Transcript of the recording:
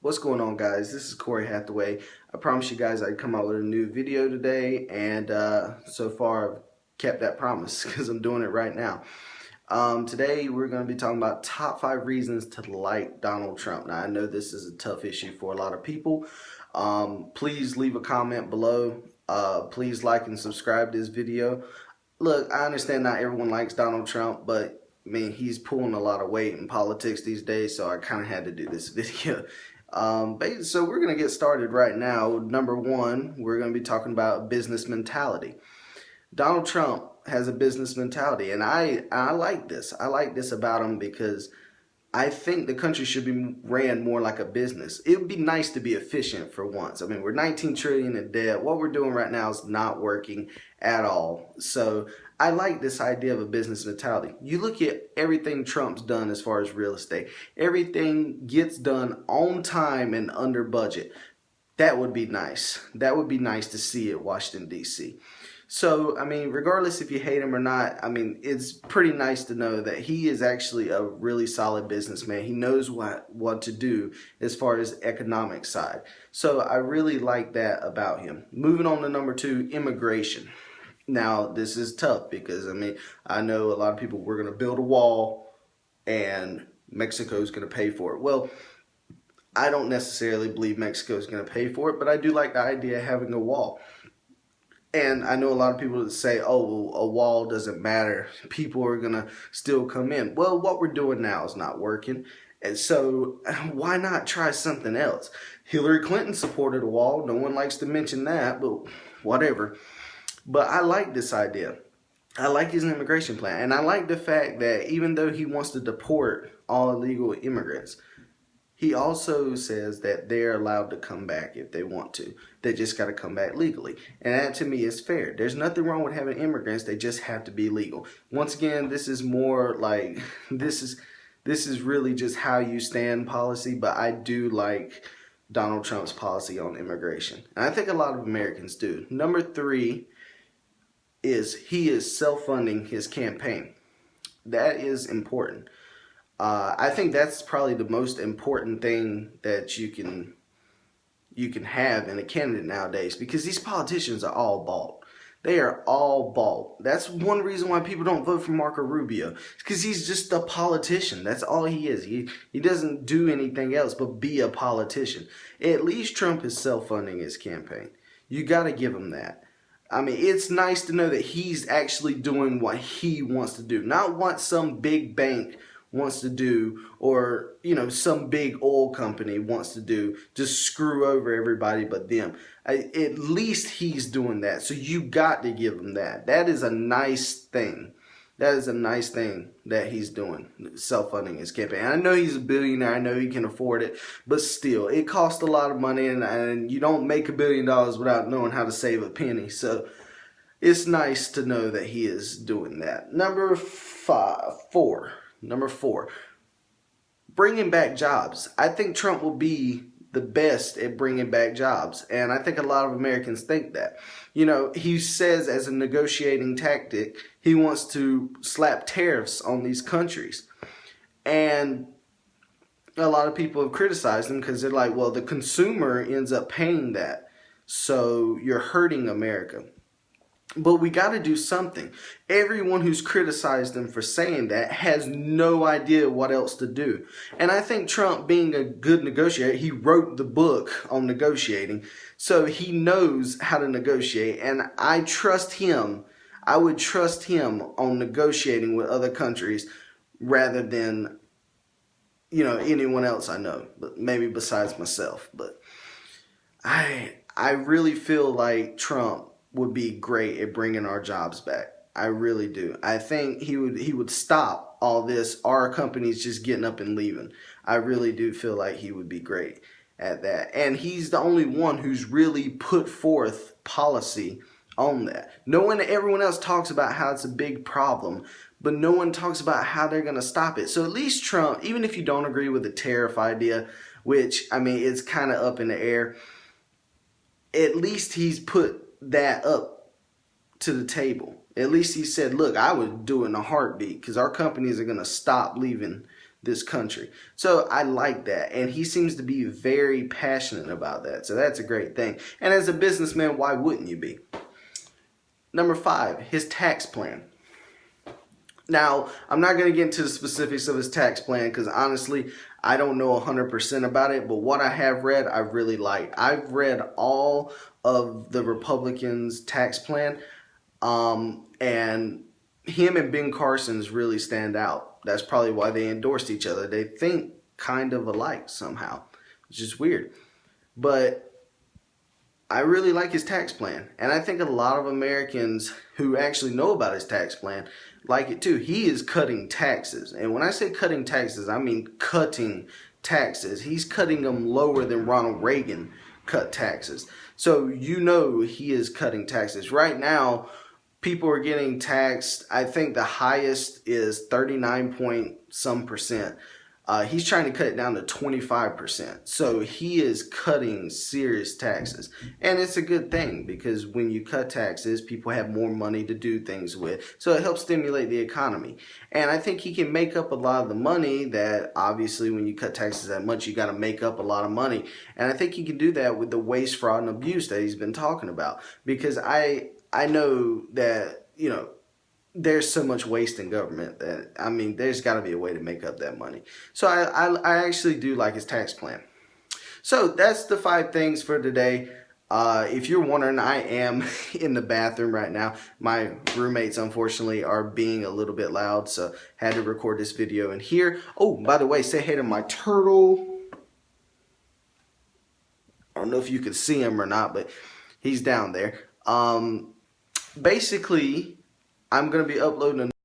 What's going on, guys? This is Corey Hathaway. I promised you guys I'd come out with a new video today, and so far I've kept that promise because I'm doing it right now. Today we're going to be talking about top 5 reasons to like Donald Trump. Now I know this is a tough issue for a lot of people. Please leave a comment below. Please like and subscribe to this video. Look, I understand not everyone likes Donald Trump, but I mean, he's pulling a lot of weight in politics these days, so I kind of had to do this video. So we're going to get started right now. Number one, we're going to be talking about business mentality. Donald Trump has a business mentality, and I like this. I like this about him because I think the country should be ran more like a business. It would be nice to be efficient for once. I mean, we're 19 trillion in debt. What we're doing right now is not working at all. So I like this idea of a business mentality. You look at everything Trump's done as far as real estate. Everything gets done on time and under budget. That would be nice. That would be nice to see at Washington, D.C. So, I mean, regardless if you hate him or not, I mean, it's pretty nice to know that he is actually a really solid businessman. He knows what to do as far as economic side. So I really like that about him. Moving on to number 2, immigration. Now, this is tough because, I mean, I know a lot of people, we're going to build a wall and Mexico's going to pay for it. Well, I don't necessarily believe Mexico's going to pay for it, but I do like the idea of having a wall. And I know a lot of people that say, oh, a wall doesn't matter. People are going to still come in. Well, what we're doing now is not working. And so why not try something else? Hillary Clinton supported a wall. No one likes to mention that, but whatever. But I like this idea. I like his immigration plan. And I like the fact that even though he wants to deport all illegal immigrants, he also says that they're allowed to come back if they want to. They just got to come back legally. And that to me is fair. There's nothing wrong with having immigrants. They just have to be legal. Once again, this is more like, this is really just how you stand policy. But I do like Donald Trump's policy on immigration. And I think a lot of Americans do. Number 3 is he is self-funding his campaign. That is important. I think that's probably the most important thing that you can have in a candidate nowadays, because these politicians are all bought. They are all bought. That's one reason why people don't vote for Marco Rubio. It's because he's just a politician. That's all he is. He doesn't do anything else but be a politician. At least Trump is self-funding his campaign. You got to give him that. I mean, it's nice to know that he's actually doing what he wants to do, not what some big bank wants to do, or some big oil company wants to do, just screw over everybody but them. At least he's doing that, so you got to give him that. That is a nice thing. That is a nice thing that he's doing, self-funding his campaign. I know he's a billionaire. I know he can afford it, but still, it costs a lot of money, and you don't make $1 billion without knowing how to save a penny. So it's nice to know that he is doing that. Number 4, bringing back jobs. I think Trump will be the best at bringing back jobs, and I think a lot of Americans think that. He says as a negotiating tactic, he wants to slap tariffs on these countries. And a lot of people have criticized him because they're like, well, the consumer ends up paying that, so you're hurting America. But we got to do something. Everyone who's criticized him for saying that has no idea what else to do. And I think Trump, being a good negotiator, he wrote the book on negotiating, so he knows how to negotiate. And I trust him. I would trust him on negotiating with other countries rather than, anyone else I know, but maybe besides myself. But I really feel like Trump would be great at bringing our jobs back. I really do. I think he would stop all this, our companies just getting up and leaving. I really do feel like he would be great at that. And he's the only one who's really put forth policy on that. Everyone else talks about how it's a big problem, but no one talks about how they're going to stop it. So at least Trump, even if you don't agree with the tariff idea, which, I mean, it's kind of up in the air, at least he's put that up to the table. At least he said, look, I would do it in a heartbeat because our companies are going to stop leaving this country. So I like that, and he seems to be very passionate about that. So that's a great thing. And as a businessman, why wouldn't you be? Number 5, his tax plan. Now, I'm not going to get into the specifics of his tax plan because honestly, I don't know 100% about it, but what I have read, I really like. I've read all of the Republicans' tax plan, and him and Ben Carson's really stand out. That's probably why they endorsed each other. They think kind of alike somehow, which is weird. But I really like his tax plan, and I think a lot of Americans who actually know about his tax plan like it too. He is cutting taxes, and when I say cutting taxes, I mean cutting taxes. He's cutting them lower than Ronald Reagan cut taxes. So you know he is cutting taxes. Right now, people are getting taxed. I think the highest is 39 point some percent. He's trying to cut it down to 25%. So he is cutting serious taxes. And it's a good thing because when you cut taxes, people have more money to do things with. So it helps stimulate the economy. And I think he can make up a lot of the money that obviously when you cut taxes that much, you got to make up a lot of money. And I think he can do that with the waste, fraud, and abuse that he's been talking about. Because I know that, you know, there's so much waste in government that, I mean, there's got to be a way to make up that money. So I actually do like his tax plan. So that's the 5 things for today. If you're wondering, I am in the bathroom right now. My roommates, unfortunately, are being a little bit loud, so had to record this video in here. Oh, by the way, say hey to my turtle. I don't know if you can see him or not, but he's down there. Basically, I'm going to be uploading